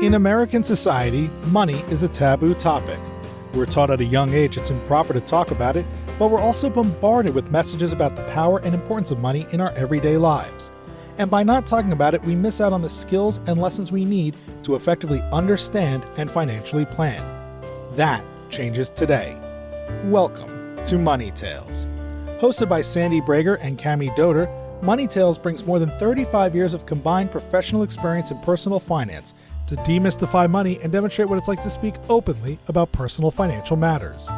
In American society, money is a taboo topic. We're taught at a young age it's improper to talk about it, but we're also bombarded with messages about the power and importance of money in our everyday lives. And by not talking about it, we miss out on the skills and lessons we need to effectively understand and financially plan. That changes today. Welcome to Money Tales. Hosted by Sandy Brager and Cami Doder, Money Tales brings more than 35 years of combined professional experience in personal finance to demystify money and demonstrate what it's like to speak openly about personal financial matters.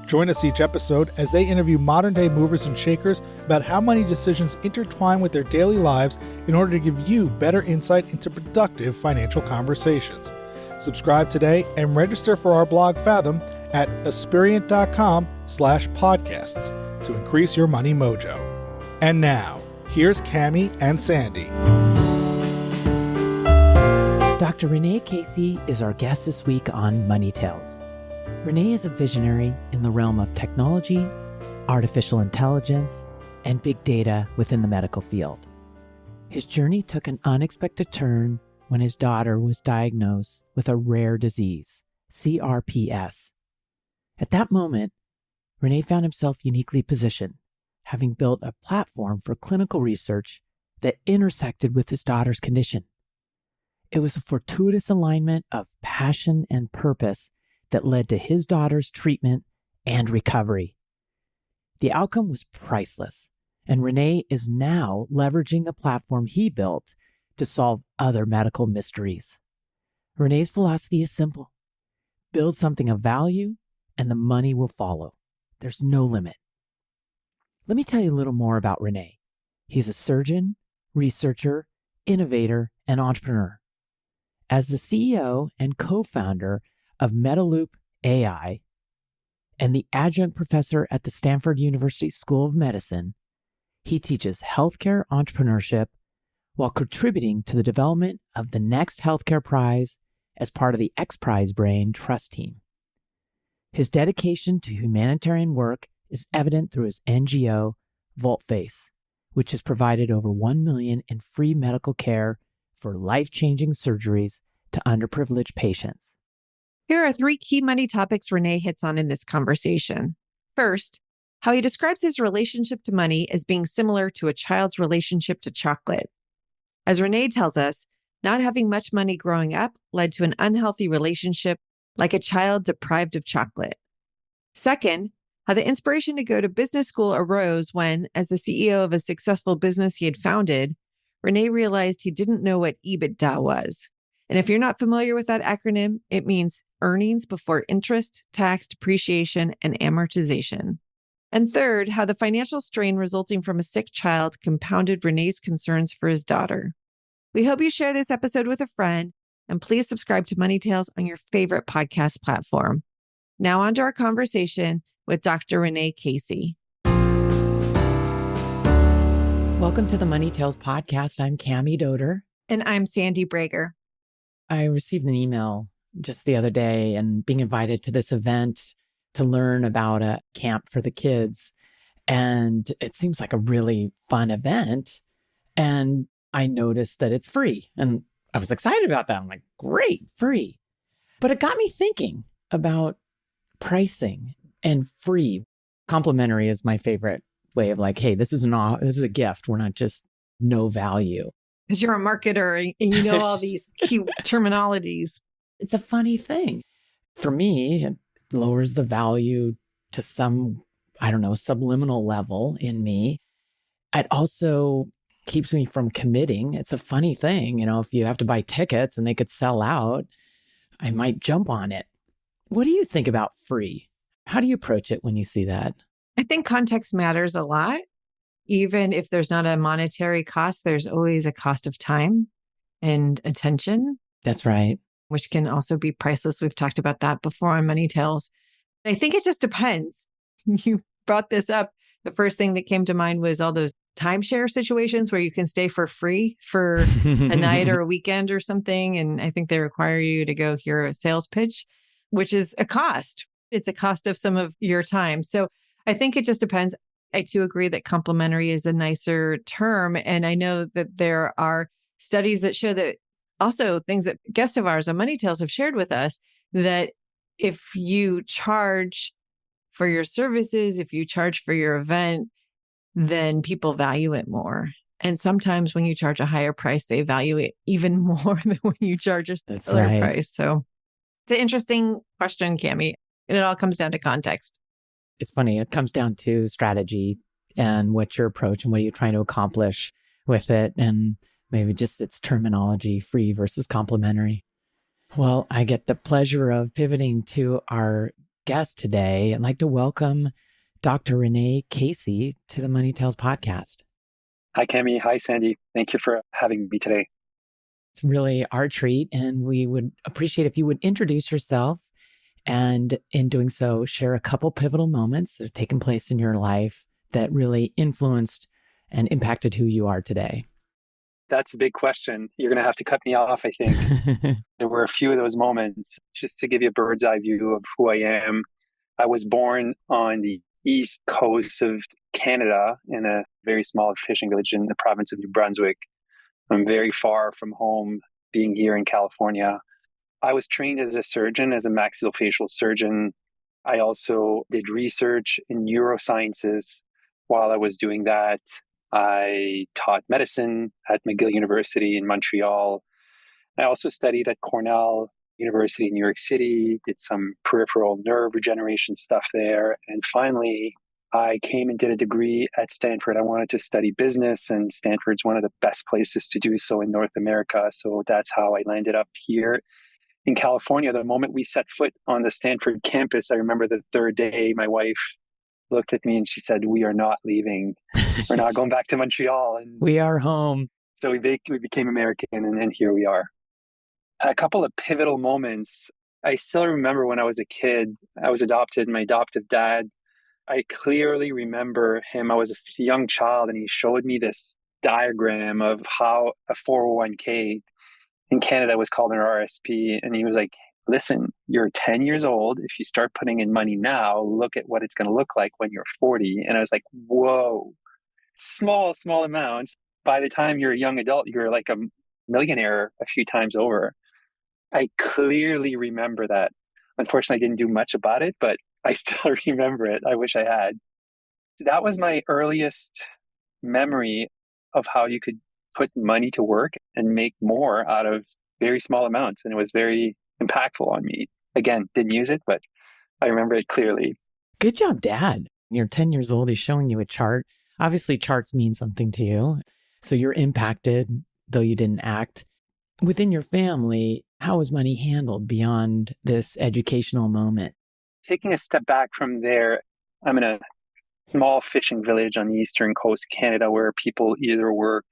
Join us each episode as they interview modern-day movers and shakers about how money decisions intertwine with their daily lives in order to give you better insight into productive financial conversations. Subscribe today and register for our blog Fathom at aspiriant.com/podcasts to increase your money mojo. And now, here's Cami and Sandy. Dr. Rene Caissie is our guest this week on Money Tales. Rene is a visionary in the realm of technology, artificial intelligence, and big data within the medical field. His journey took an unexpected turn when his daughter was diagnosed with a rare disease, CRPS. At that moment, Rene found himself uniquely positioned, having built a platform for clinical research that intersected with his daughter's condition. It was a fortuitous alignment of passion and purpose that led to his daughter's treatment and recovery. The outcome was priceless, and Rene is now leveraging the platform he built to solve other medical mysteries. Rene's philosophy is simple: build something of value, and the money will follow. There's no limit. Let me tell you a little more about Rene. He's a surgeon, researcher, innovator, and entrepreneur. As the CEO and co-founder of Medeloop.ai and the Adjunct Professor at the Stanford University School of Medicine, he teaches healthcare entrepreneurship while contributing to the development of the next healthcare prize as part of the XPRIZE Brain Trust Team. His dedication to humanitarian work is evident through his NGO, Voltface, which has provided over $1 million in free medical care for life-changing surgeries to underprivileged patients. Here are 3 key money topics Rene hits on in this conversation. First, how he describes his relationship to money as being similar to a child's relationship to chocolate. As Rene tells us, not having much money growing up led to an unhealthy relationship like a child deprived of chocolate. Second, how the inspiration to go to business school arose when, as the CEO of a successful business he had founded, Rene realized he didn't know what EBITDA was. And if you're not familiar with that acronym, it means earnings before interest, tax, depreciation, and amortization. And third, how the financial strain resulting from a sick child compounded Rene's concerns for his daughter. We hope you share this episode with a friend, and please subscribe to Money Tales on your favorite podcast platform. Now on to our conversation with Dr. Rene Caissie. Welcome to the Money Tales podcast. I'm Cami Doder. And I'm Sandy Brager. I received an email just the other day and being invited to this event to learn about a camp for the kids. And it seems like a really fun event. And I noticed that it's free. And I was excited about that. I'm like, great, free. But it got me thinking about pricing and free. Complimentary is my favorite way of like, hey, this is a gift. We're not just no value. Because you're a marketer and you know all these key terminologies. It's a funny thing. For me, it lowers the value to some, subliminal level in me. It also keeps me from committing. It's a funny thing. If you have to buy tickets and they could sell out, I might jump on it. What do you think about free? How do you approach it when you see that? I think context matters a lot. Even if there's not a monetary cost, there's always a cost of time and attention. That's right. Which can also be priceless. We've talked about that before on Money Tales. I think it just depends. You brought this up. The first thing that came to mind was all those timeshare situations where you can stay for free for a night or a weekend or something. And I think they require you to go hear a sales pitch, which is a cost. It's a cost of some of your time. So I think it just depends. I too agree that complementary is a nicer term. And I know that there are studies that show that also things that guests of ours on Money Tales have shared with us, that if you charge for your services, if you charge for your event, then people value it more. And sometimes when you charge a higher price, they value it even more than when you charge a That's similar right. price. So it's an interesting question, Cami. And it all comes down to context. It's funny. It comes down to strategy and what's your approach and what are you trying to accomplish with it. And maybe just its terminology, free versus complimentary. Well, I get the pleasure of pivoting to our guest today. I'd like to welcome Dr. Rene Caissie to the Money Tales podcast. Hi, Cami. Hi, Sandy. Thank you for having me today. It's really our treat, and we would appreciate if you would introduce yourself and in doing so, share a couple pivotal moments that have taken place in your life that really influenced and impacted who you are today. That's a big question. You're going to have to cut me off, I think. There were a few of those moments. Just to give you a bird's eye view of who I am, I was born on the east coast of Canada in a very small fishing village in the province of New Brunswick. I'm very far from home, being here in California. I was trained as a surgeon, as a maxillofacial surgeon. I also did research in neurosciences. While I was doing that, I taught medicine at McGill University in Montreal. I also studied at Cornell University in New York City, did some peripheral nerve regeneration stuff there. And finally, I came and did a degree at Stanford. I wanted to study business, and Stanford's one of the best places to do so in North America. So that's how I landed up here in California. The moment we set foot on the Stanford campus, I remember the third day, my wife looked at me and she said, "We are not leaving. We're not going back to Montreal." And we are home. So we became American, and here we are. A couple of pivotal moments. I still remember when I was a kid, I was adopted. My adoptive dad, I clearly remember him. I was a young child, and he showed me this diagram of how a 401k in Canada was called an RSP. And he was like, "Listen, you're 10 years old. If you start putting in money now, look at what it's going to look like when you're 40. And I was like, whoa, small amounts. By the time you're a young adult, you're like a millionaire a few times over. I clearly remember that. Unfortunately, I didn't do much about it, but I still remember it. I wish I had. That was my earliest memory of how you could put money to work and make more out of very small amounts. And it was very impactful on me. Again, didn't use it, but I remember it clearly. Good job, Dad. You're 10 years old. He's showing you a chart. Obviously, charts mean something to you. So you're impacted, though you didn't act. Within your family, how was money handled beyond this educational moment? Taking a step back from there, I'm in a small fishing village on the eastern coast of Canada where people either work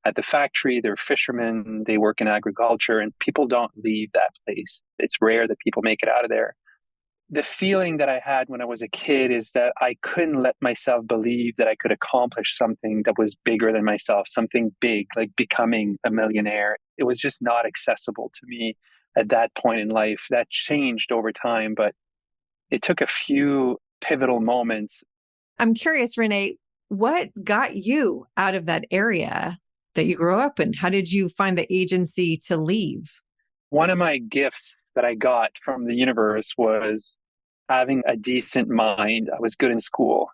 at the factory, they're fishermen, they work in agriculture, and people don't leave that place. It's rare that people make it out of there. The feeling that I had when I was a kid is that I couldn't let myself believe that I could accomplish something that was bigger than myself, something big, like becoming a millionaire. It was just not accessible to me at that point in life. That changed over time, but it took a few pivotal moments. I'm curious, Rene, what got you out of that area that you grew up in? How did you find the agency to leave? One of my gifts that I got from the universe was having a decent mind. I was good in school.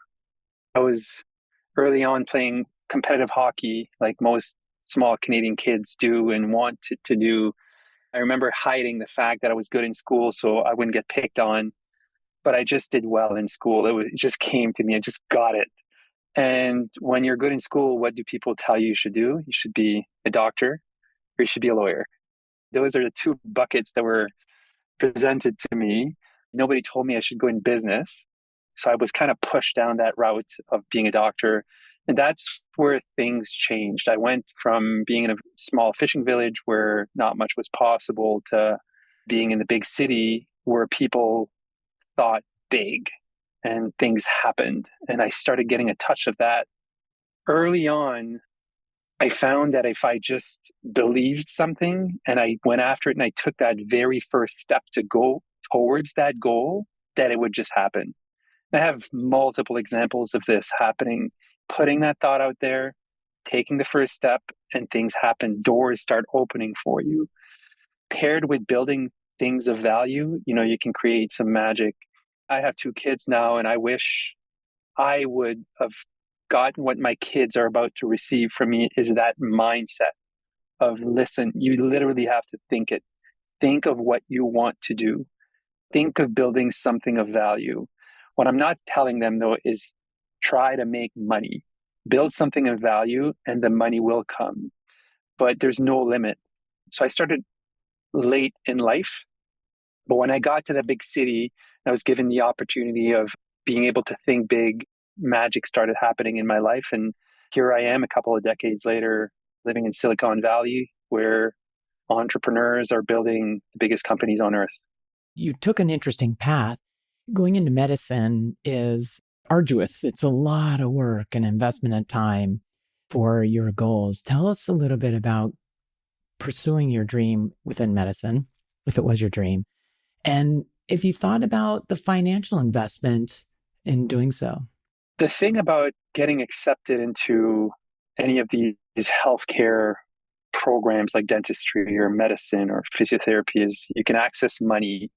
I was early on playing competitive hockey like most small Canadian kids do and want to do. I remember hiding the fact that I was good in school so I wouldn't get picked on, but I just did well in school. It just came to me. I just got it. And when you're good in school, what do people tell you should do? You should be a doctor or you should be a lawyer. Those are the two buckets that were presented to me. Nobody told me I should go in business. So I was kind of pushed down that route of being a doctor. And that's where things changed. I went from being in a small fishing village where not much was possible to being in the big city where people thought big and things happened. And I started getting a touch of that. Early on, I found that if I just believed something and I went after it and I took that very first step to go towards that goal, that it would just happen. I have multiple examples of this happening, putting that thought out there, taking the first step and things happen, doors start opening for you. Paired with building things of value, you can create some magic. I have 2 kids now, and I wish I would have gotten what my kids are about to receive from me is that mindset of, listen, you literally have to think it. Think of what you want to do. Think of building something of value. What I'm not telling them, though, is try to make money. Build something of value and the money will come. But there's no limit. So I started late in life. But when I got to the big city, I was given the opportunity of being able to think big. Magic started happening in my life. And here I am a couple of decades later, living in Silicon Valley, where entrepreneurs are building the biggest companies on earth. You took an interesting path. Going into medicine is arduous. It's a lot of work and investment and time for your goals. Tell us a little bit about pursuing your dream within medicine, if it was your dream, and if you thought about the financial investment in doing so. The thing about getting accepted into any of these healthcare programs like dentistry or medicine or physiotherapy is you can access money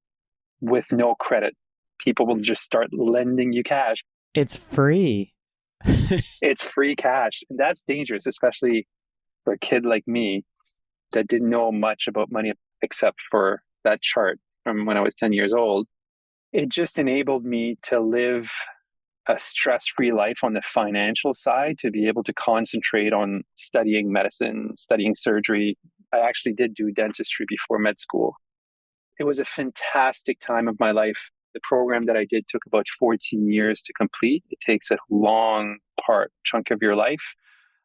with no credit. People will just start lending you cash. It's free. It's free cash. And that's dangerous, especially for a kid like me that didn't know much about money except for that chart from when I was 10 years old. It just enabled me to live a stress-free life on the financial side, to be able to concentrate on studying medicine, studying surgery. I actually did do dentistry before med school. It was a fantastic time of my life. The program that I did took about 14 years to complete. It takes a long chunk of your life.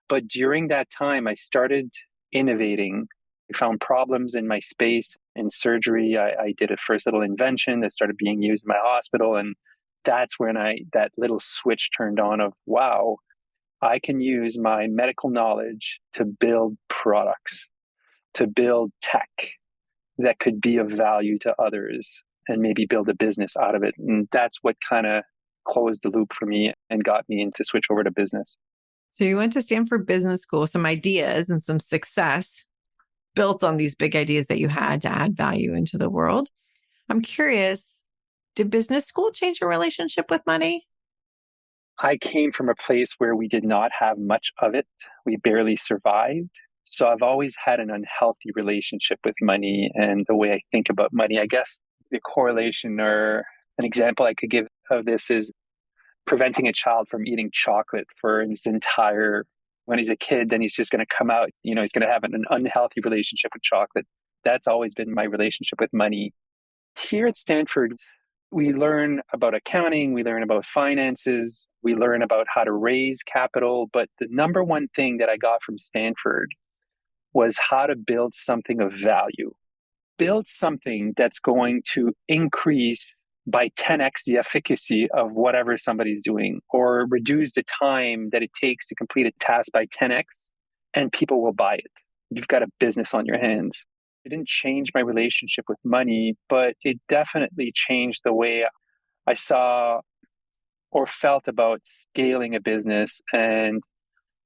But during that time, I started innovating. I found problems in my space. In surgery, I did a first little invention that started being used in my hospital. And that's when that little switch turned on of, wow, I can use my medical knowledge to build products, to build tech that could be of value to others and maybe build a business out of it. And that's what kind of closed the loop for me and got me into switch over to business. So you went to Stanford Business School, some ideas and some success built on these big ideas that you had to add value into the world. I'm curious, did business school change your relationship with money? I came from a place where we did not have much of it. We barely survived. So I've always had an unhealthy relationship with money and the way I think about money. I guess the correlation or an example I could give of this is preventing a child from eating chocolate for his entire, when he's a kid, then he's just going to come out, he's going to have an unhealthy relationship with chocolate. That's always been my relationship with money. Here at Stanford, we learn about accounting, we learn about finances, we learn about how to raise capital. But the number one thing that I got from Stanford was how to build something of value. Build something that's going to increase by 10x the efficacy of whatever somebody's doing, or reduce the time that it takes to complete a task by 10x, and people will buy it. You've got a business on your hands. It didn't change my relationship with money, but it definitely changed the way I saw or felt about scaling a business and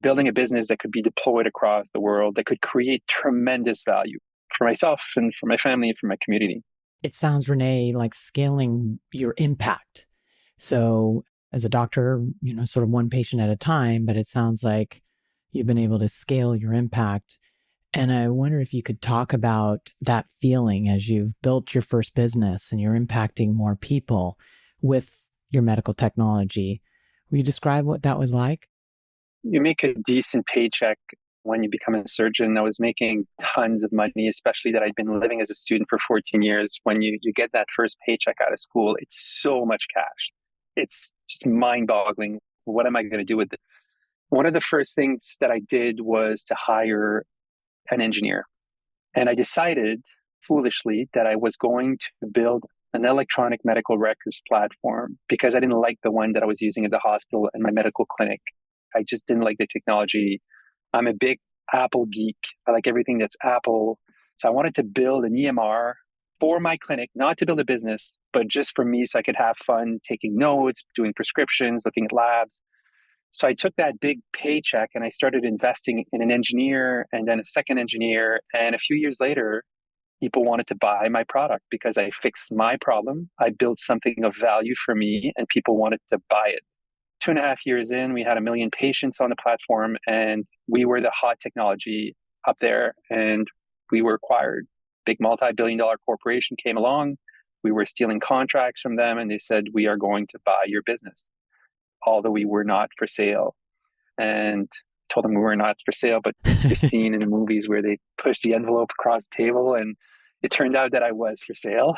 building a business that could be deployed across the world, that could create tremendous value for myself and for my family and for my community. It sounds, Rene, like scaling your impact. So as a doctor, sort of one patient at a time, but it sounds like you've been able to scale your impact. And I wonder if you could talk about that feeling as you've built your first business and you're impacting more people with your medical technology. Will you describe what that was like? You make a decent paycheck when you become a surgeon. I was making tons of money, especially that I'd been living as a student for 14 years. When you get that first paycheck out of school, it's so much cash. It's just mind-boggling. What am I going to do with it? One of the first things that I did was to hire an engineer. And I decided foolishly that I was going to build an electronic medical records platform because I didn't like the one that I was using at the hospital and my medical clinic. I just didn't like the technology. I'm a big Apple geek. I like everything that's Apple. So I wanted to build an EMR for my clinic, not to build a business, but just for me so I could have fun taking notes, doing prescriptions, looking at labs. So I took that big paycheck and I started investing in an engineer and then a second engineer. And a few years later, people wanted to buy my product because I fixed my problem. I built something of value for me and people wanted to buy it. 2.5 years in, we had 1 million patients on the platform and we were the hot technology up there and we were acquired. Big multi-billion-dollar corporation came along. We were stealing contracts from them and they said, we are going to buy your business, although we were not for sale. And told them we were not for sale, but the scene in the movies where they push the envelope across the table and it turned out that I was for sale.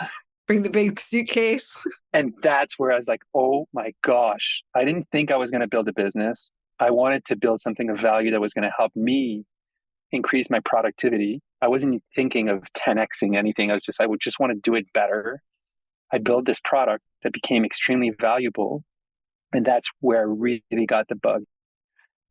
Bring the big suitcase. And that's where I was like, oh my gosh, I didn't think I was going to build a business. I wanted to build something of value that was going to help me increase my productivity. I wasn't thinking of 10xing anything. I would just want to do it better. I built this product that became extremely valuable. And that's where I really got the bug.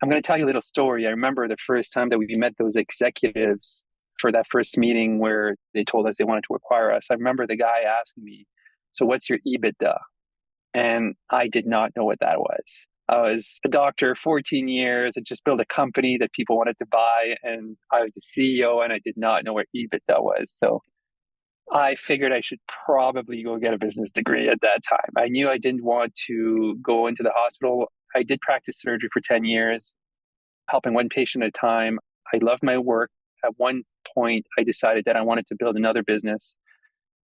I'm going to tell you a little story. I remember the first time that we met those executives for that first meeting where they told us they wanted to acquire us. I remember the guy asking me, so what's your EBITDA? And I did not know what that was. I was a doctor, 14 years. I just built a company that people wanted to buy. And I was the CEO and I did not know what EBITDA was. So I figured I should probably go get a business degree at that time. I knew I didn't want to go into the hospital. I did practice surgery for 10 years, helping one patient at a time. I loved my work. At one point, I decided that I wanted to build another business.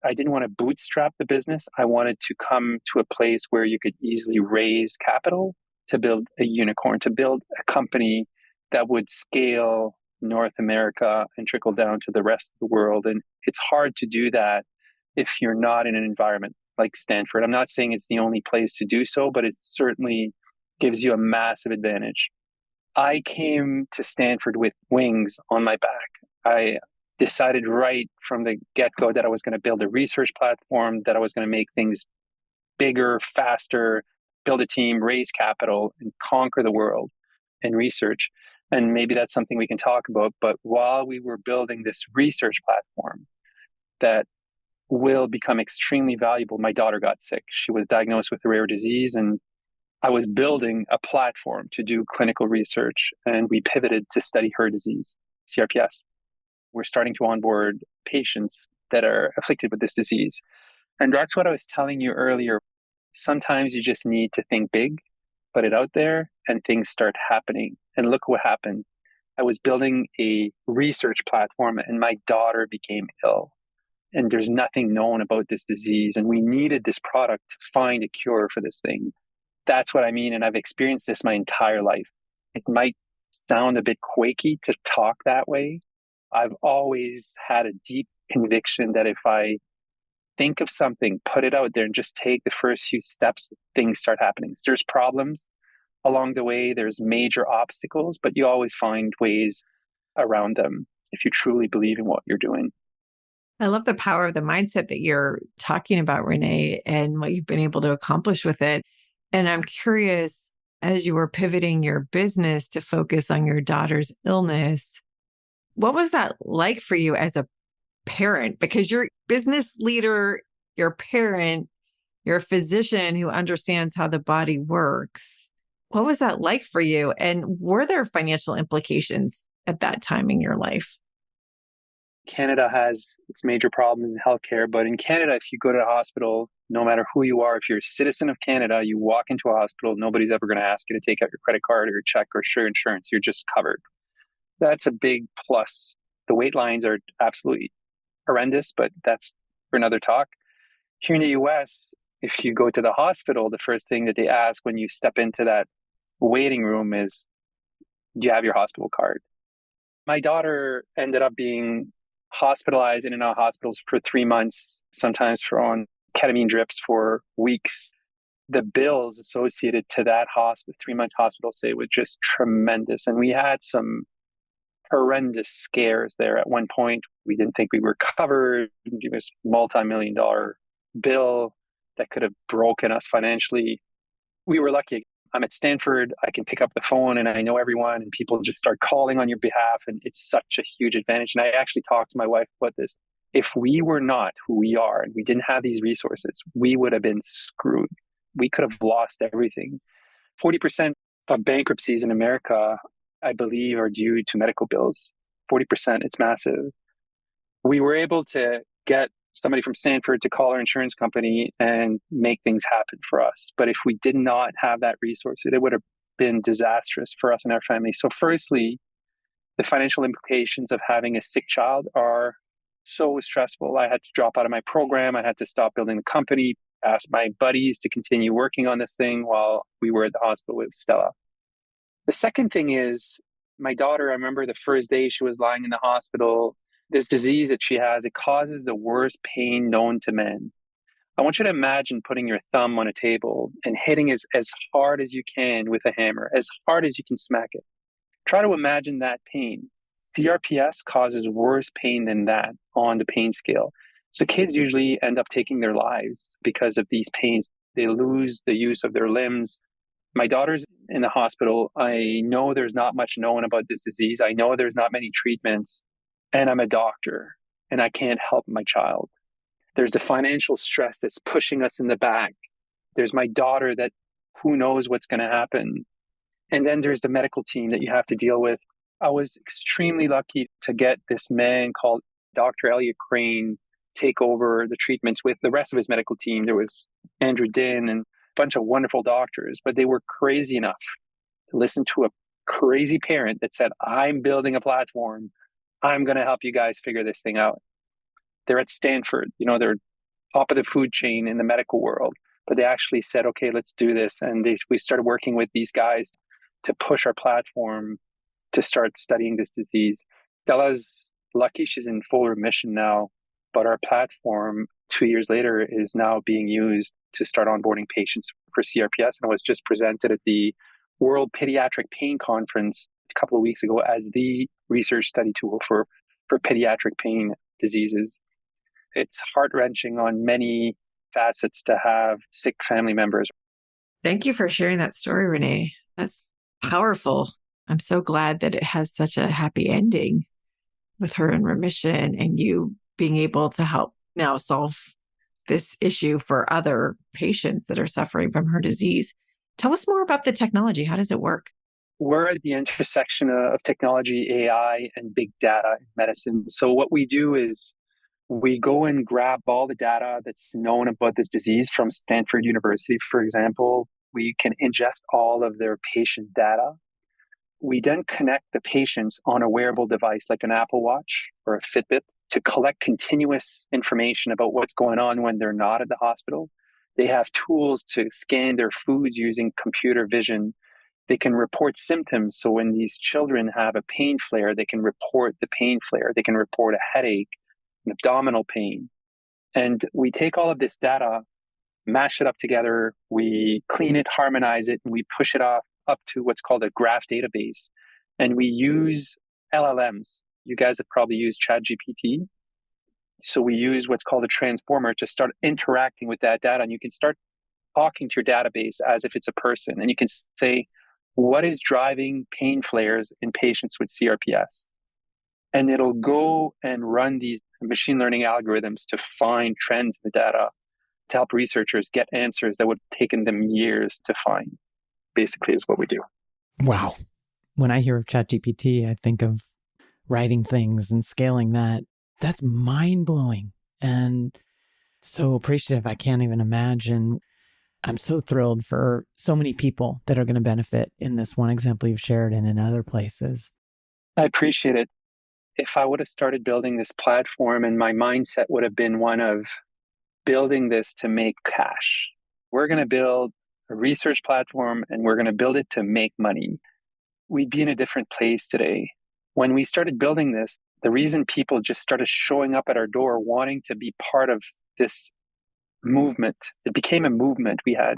I didn't want to bootstrap the business. I wanted to come to a place where you could easily raise capital to build a unicorn, to build a company that would scale North America and trickle down to the rest of the world. And it's hard to do that if you're not in an environment like Stanford. I'm not saying it's the only place to do so, but it certainly gives you a massive advantage. I came to Stanford with wings on my back. I decided right from the get-go that I was going to build a research platform, that I was going to make things bigger, faster, build a team, raise capital, and conquer the world in research. And maybe that's something we can talk about. But while we were building this research platform that will become extremely valuable, my daughter got sick. She was diagnosed with a rare disease, and I was building a platform to do clinical research, and we pivoted to study her disease, CRPS. We're starting to onboard patients that are afflicted with this disease. And that's what I was telling you earlier. Sometimes you just need to think big, put it out there, and things start happening. And look what happened. I was building a research platform and my daughter became ill. And there's nothing known about this disease. And we needed this product to find a cure for this thing. That's what I mean. And I've experienced this my entire life. It might sound a bit quaky to talk that way. I've always had a deep conviction that if I think of something, put it out there and just take the first few steps, things start happening. There's problems along the way. There's major obstacles, but you always find ways around them if you truly believe in what you're doing. I love the power of the mindset that you're talking about, Rene, and what you've been able to accomplish with it. And I'm curious, as you were pivoting your business to focus on your daughter's illness, what was that like for you as a parent? Because you're a business leader, you're a parent, you're a physician who understands how the body works. What was that like for you? And were there financial implications at that time in your life? Canada has its major problems in healthcare, but in Canada, if you go to a hospital, no matter who you are, if you're a citizen of Canada, you walk into a hospital, nobody's ever going to ask you to take out your credit card or your check or your insurance. You're just covered. That's a big plus. The wait lines are absolutely horrendous, but that's for another talk. Here in the US, if you go to the hospital, the first thing that they ask when you step into that waiting room is, do you have your hospital card? My daughter ended up being hospitalized in and out of hospitals for 3 months, sometimes for on ketamine drips for weeks. The bills associated to that 3-month hospital stay was just tremendous. And we had some horrendous scares there. At one point, we didn't think we were covered. It was a multi-million-dollar bill that could have broken us financially. We were lucky. I'm at Stanford. I can pick up the phone and I know everyone and people just start calling on your behalf. And it's such a huge advantage. And I actually talked to my wife about this. If we were not who we are and we didn't have these resources, we would have been screwed. We could have lost everything. 40% of bankruptcies in America, I believe, are due to medical bills. 40%, it's massive. We were able to get somebody from Stanford to call our insurance company and make things happen for us. But if we did not have that resource, it would have been disastrous for us and our family. So firstly, the financial implications of having a sick child are so stressful. I had to drop out of my program. I had to stop building the company, ask my buddies to continue working on this thing while we were at the hospital with Stella. The second thing is my daughter, I remember the first day she was lying in the hospital, this disease that she has, it causes the worst pain known to man. I want you to imagine putting your thumb on a table and hitting as hard as you can with a hammer, as hard as you can smack it. Try to imagine that pain. CRPS causes worse pain than that on the pain scale. So kids usually end up taking their lives because of these pains. They lose the use of their limbs. My daughter's in the hospital. I know there's not much known about this disease. I know there's not many treatments. And I'm a doctor and I can't help my child. There's the financial stress that's pushing us in the back. There's my daughter that who knows what's going to happen. And then there's the medical team that you have to deal with. I was extremely lucky to get this man called Dr. Elliot Crane take over the treatments with the rest of his medical team. There was Andrew Din and a bunch of wonderful doctors, but they were crazy enough to listen to a crazy parent that said, I'm building a platform. I'm going to help you guys figure this thing out. They're at Stanford, they're top of the food chain in the medical world, but they actually said, okay, let's do this. And we started working with these guys to push our platform to start studying this disease. Stella's lucky she's in full remission now, but our platform 2 years later is now being used to start onboarding patients for CRPS. And it was just presented at the World Pediatric Pain Conference a couple of weeks ago as the research study tool for pediatric pain diseases. It's heart-wrenching on many facets to have sick family members. Thank you for sharing that story, Rene. That's powerful. I'm so glad that it has such a happy ending with her in remission and you being able to help now solve this issue for other patients that are suffering from her disease. Tell us more about the technology. How does it work? We're at the intersection of technology, AI, and big data in medicine. So what we do is we go and grab all the data that's known about this disease from Stanford University, for example. We can ingest all of their patient data. We then connect the patients on a wearable device like an Apple Watch or a Fitbit to collect continuous information about what's going on when they're not at the hospital. They have tools to scan their foods using computer vision. They can report symptoms. So when these children have a pain flare, they can report the pain flare. They can report a headache, an abdominal pain. And we take all of this data, mash it up together, we clean it, harmonize it, and we push it up to what's called a graph database. And we use LLMs. You guys have probably used ChatGPT. So we use what's called a transformer to start interacting with that data. And you can start talking to your database as if it's a person. And you can say, what is driving pain flares in patients with CRPS? And it'll go and run these machine learning algorithms to find trends in the data to help researchers get answers that would have taken them years to find, basically is what we do. Wow. When I hear of ChatGPT, I think of writing things and scaling that. That's mind-blowing and so appreciative. I can't even imagine. I'm so thrilled for so many people that are going to benefit in this one example you've shared and in other places. I appreciate it. If I would have started building this platform and my mindset would have been one of building this to make cash, we're going to build a research platform and we're going to build it to make money, we'd be in a different place today. When we started building this, the reason people just started showing up at our door wanting to be part of this movement, it became a movement. We had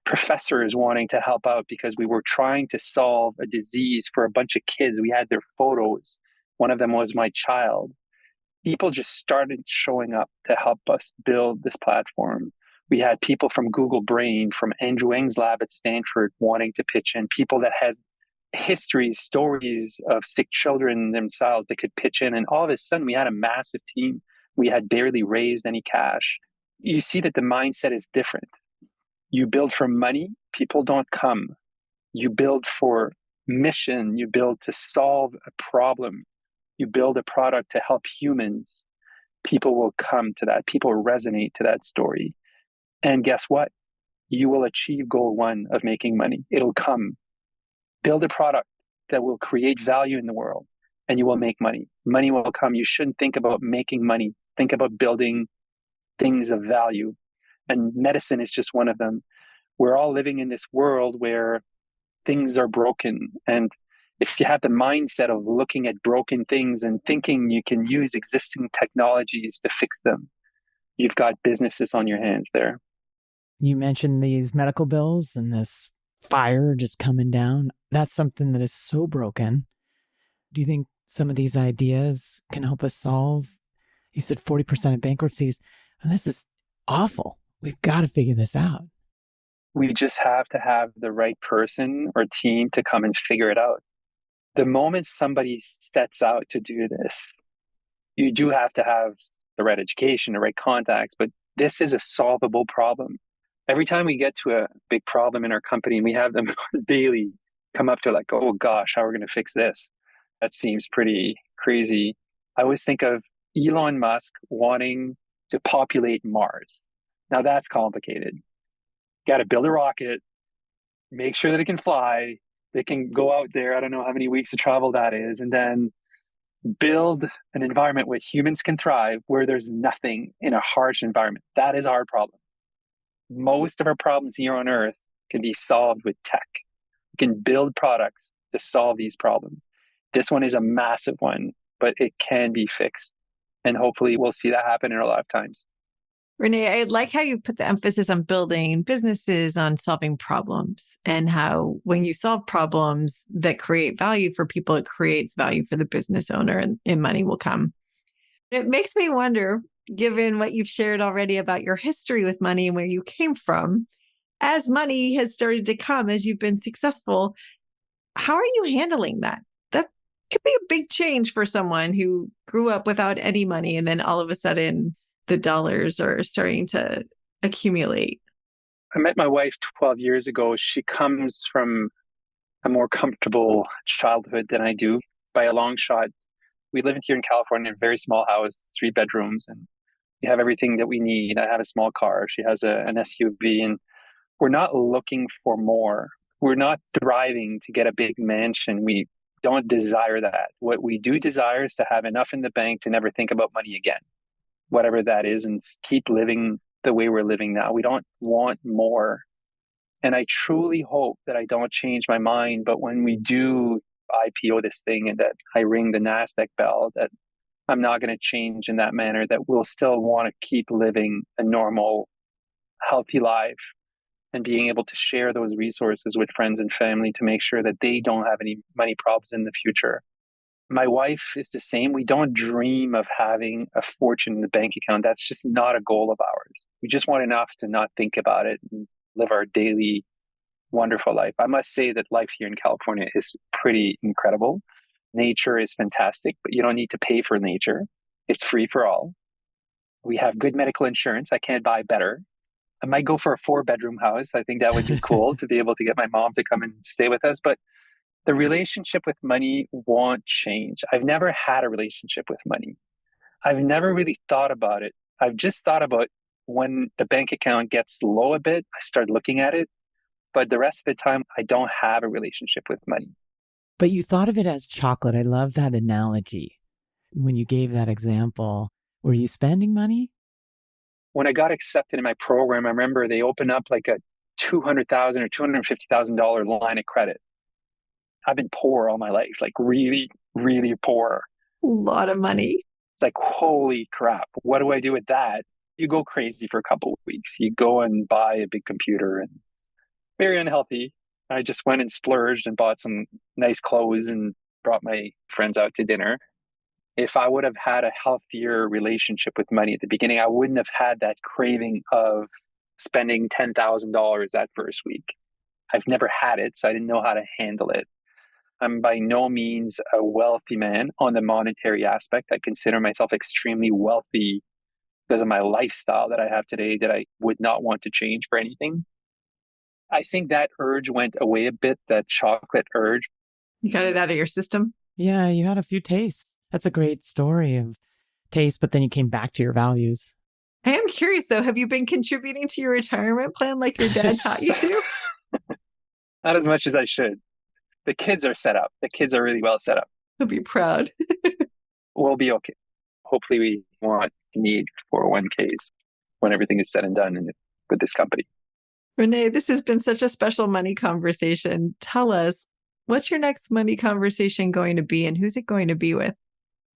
professors wanting to help out because we were trying to solve a disease for a bunch of kids. We had their photos. One of them was my child. People just started showing up to help us build this platform. We had people from Google Brain, from Andrew Ng's lab at Stanford wanting to pitch in, people that had histories, stories of sick children themselves that could pitch in. And all of a sudden, we had a massive team. We had barely raised any cash. You see that the mindset is different. You build for money, people don't come. You build for mission. You build to solve a problem. You build a product to help humans. People will come to that. People resonate to that story. And guess what? You will achieve goal one of making money. It'll come. Build a product that will create value in the world, and you will make money. Money will come. You shouldn't think about making money. Think about building things of value. And medicine is just one of them. We're all living in this world where things are broken. And if you have the mindset of looking at broken things and thinking you can use existing technologies to fix them, you've got businesses on your hands there. You mentioned these medical bills and this fire just coming down. That's something that is so broken. Do you think some of these ideas can help us solve? You said 40% of bankruptcies, and this is awful. We've got to figure this out. We just have to have the right person or team to come and figure it out. The moment somebody sets out to do this, you do have to have the right education, the right contacts, but this is a solvable problem. Every time we get to a big problem in our company, we have them daily come up to like, oh gosh, how are we going to fix this? That seems pretty crazy. I always think of Elon Musk wanting to populate Mars. Now that's complicated. Got to build a rocket, make sure that it can fly. They can go out there. I don't know how many weeks of travel that is. And then build an environment where humans can thrive, where there's nothing in a harsh environment. That is our problem. Most of our problems here on Earth can be solved with tech. We can build products to solve these problems. This one is a massive one, but it can be fixed. And hopefully we'll see that happen in our lifetimes. Rene, I like how you put the emphasis on building businesses, on solving problems, and how when you solve problems that create value for people, it creates value for the business owner, and money will come. It makes me wonder, given what you've shared already about your history with money and where you came from, as money has started to come, as you've been successful, how are you handling that? That could be a big change for someone who grew up without any money and then all of a sudden the dollars are starting to accumulate. I met my wife 12 years ago. She comes from a more comfortable childhood than I do by a long shot. We live here in California, a very small house, 3 bedrooms, and we have everything that we need. I have a small car. She has an SUV, and we're not looking for more. We're not thriving to get a big mansion. We don't desire that. What we do desire is to have enough in the bank to never think about money again, whatever that is, and keep living the way we're living now. We don't want more. And I truly hope that I don't change my mind, but when we do IPO this thing and that I ring the NASDAQ bell, that I'm not going to change in that manner, that we'll still want to keep living a normal, healthy life and being able to share those resources with friends and family to make sure that they don't have any money problems in the future. My wife is the same. We don't dream of having a fortune in the bank account. That's just not a goal of ours. We just want enough to not think about it and live our daily wonderful life. I must say that life here in California is pretty incredible. Nature is fantastic, but you don't need to pay for nature. It's free for all. We have good medical insurance. I can't buy better. I might go for a 4-bedroom house. I think that would be cool to be able to get my mom to come and stay with us. But the relationship with money won't change. I've never had a relationship with money. I've never really thought about it. I've just thought about when the bank account gets low a bit, I start looking at it. But the rest of the time, I don't have a relationship with money. But you thought of it as chocolate. I love that analogy. When you gave that example, were you spending money? When I got accepted in my program, I remember they opened up like a $200,000 or $250,000 line of credit. I've been poor all my life, like really, really poor. A lot of money. It's like, holy crap, what do I do with that? You go crazy for a couple of weeks. You go and buy a big computer, and very unhealthy. I just went and splurged and bought some nice clothes and brought my friends out to dinner. If I would have had a healthier relationship with money at the beginning, I wouldn't have had that craving of spending $10,000 that first week. I've never had it, so I didn't know how to handle it. I'm by no means a wealthy man on the monetary aspect. I consider myself extremely wealthy because of my lifestyle that I have today that I would not want to change for anything. I think that urge went away a bit, that chocolate urge. You got it out of your system? Yeah, you had a few tastes. That's a great story of taste, but then you came back to your values. I am curious though, have you been contributing to your retirement plan like your dad taught you to? Not as much as I should. The kids are set up. The kids are really well set up. He'll be proud. We'll be okay. Hopefully we won't need 401ks when everything is said and done with this company. Rene, this has been such a special money conversation. Tell us, what's your next money conversation going to be and who's it going to be with?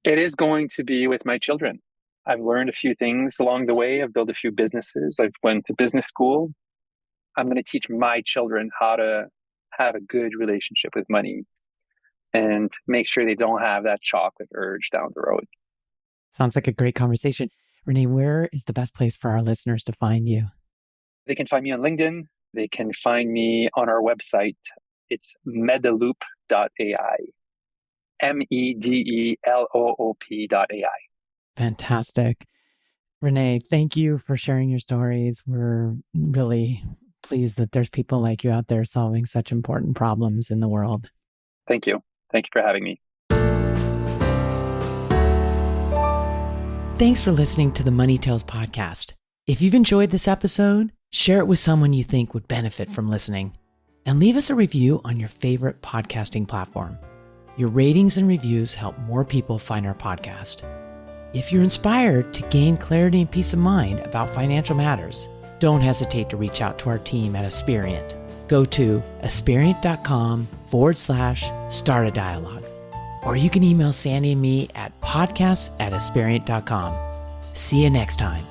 It is going to be with my children. I've learned a few things along the way. I've built a few businesses. I've went to business school. I'm going to teach my children how to have a good relationship with money and make sure they don't have that chocolate urge down the road. Sounds like a great conversation. Rene, where is the best place for our listeners to find you? They can find me on LinkedIn. They can find me on our website. It's Medeloop.ai. Medeloop.ai. Fantastic. Rene, thank you for sharing your stories. We're really pleased that there's people like you out there solving such important problems in the world. Thank you. Thank you for having me. Thanks for listening to the Money Tales podcast. If you've enjoyed this episode, share it with someone you think would benefit from listening. And leave us a review on your favorite podcasting platform. Your ratings and reviews help more people find our podcast. If you're inspired to gain clarity and peace of mind about financial matters, don't hesitate to reach out to our team at Aspiriant. Go to aspiriant.com/start a dialogue. Or you can email Sandy and me at podcasts@aspiriant.com. See you next time.